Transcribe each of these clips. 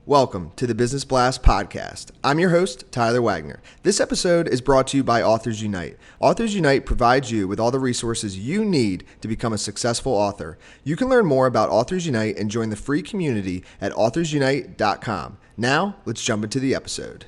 Welcome to the Business Blast podcast. I'm your host, Tyler Wagner. This episode is brought to you by Authors Unite. Authors Unite provides you with all the resources you need to become a successful author. You can learn more about Authors Unite and join the free community at authorsunite.com. Now, let's jump into the episode.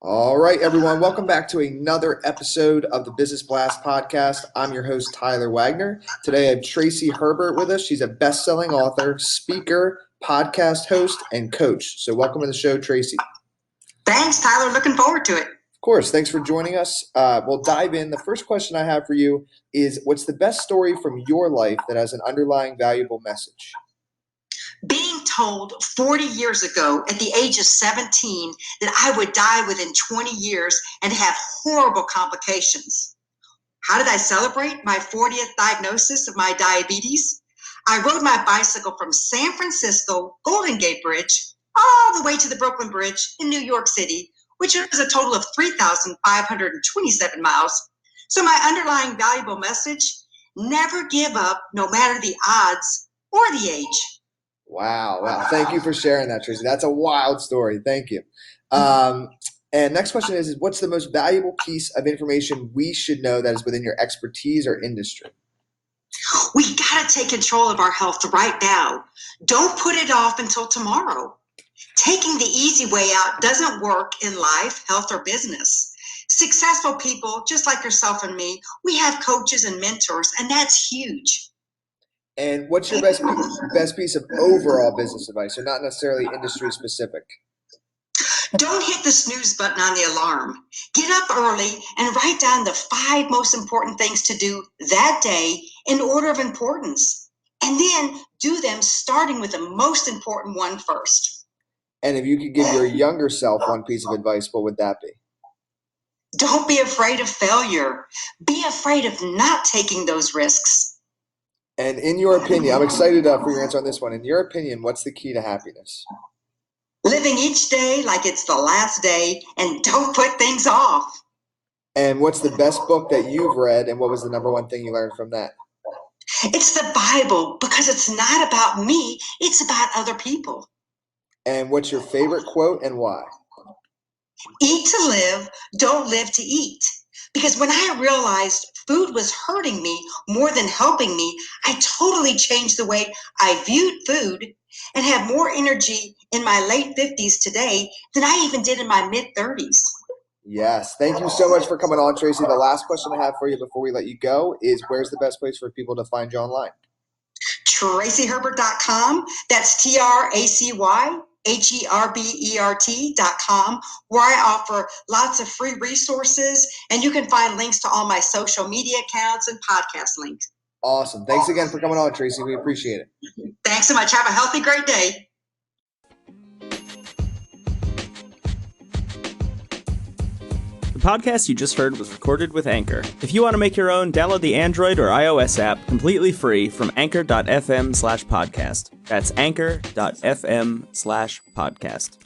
All right, everyone. Welcome back to another episode of the Business Blast podcast. I'm your host, Tyler Wagner. Today I have Tracy Herbert with us. She's a best-selling author, speaker, podcast host, and coach. So welcome to the show, Tracy. Thanks, Tyler. Looking forward to it. Of course. Thanks for joining us. We'll dive in. The first question I have for you is, what's the best story from your life that has an underlying valuable message? Being told 40 years ago at the age of 17 that I would die within 20 years and have horrible complications. How did I celebrate my 40th diagnosis of my diabetes? I rode my bicycle from San Francisco Golden Gate Bridge all the way to the Brooklyn Bridge in New York City, which is a total of 3,527 miles. So my underlying valuable message, never give up no matter the odds or the age. Wow. Thank you for sharing that, Tracy. That's a wild story. Thank you. And next question is what's the most valuable piece of information we should know that is within your expertise or industry? We got to take control of our health right now. Don't put it off until tomorrow. Taking the easy way out doesn't work in life, health, or business. Successful people, just like yourself and me, we have coaches and mentors, and that's huge. And what's your best piece of overall business advice, so not necessarily industry specific? Don't hit the snooze button on the alarm. Get up early and write down the 5 most important things to do that day in order of importance. And then do them starting with the most important one first. And if you could give your younger self one piece of advice, what would that be? Don't be afraid of failure. Be afraid of not taking those risks. And in your opinion, I'm excited for your answer on this one. In your opinion, what's the key to happiness? Living each day like it's the last day and don't put things off. And what's the best book that you've read and what was the number one thing you learned from that? It's the Bible because it's not about me, it's about other people. And what's your favorite quote and why? Eat to live, don't live to eat. Because when I realized food was hurting me more than helping me, I totally changed the way I viewed food and have more energy in my late 50s today than I even did in my mid-30s. Yes. Thank you so much for coming on, Tracy. The last question I have for you before we let you go is, where's the best place for people to find you online? TracyHerbert.com. That's TracyHerbert.com, where I offer lots of free resources, and you can find links to all my social media accounts and podcast links. Awesome. Thanks again for coming on, Tracy. We appreciate it. Thanks so much. Have a healthy, great day. The podcast you just heard was recorded with Anchor. If you want to make your own, download the Android or iOS app completely free from anchor.fm/podcast. That's anchor.fm/podcast.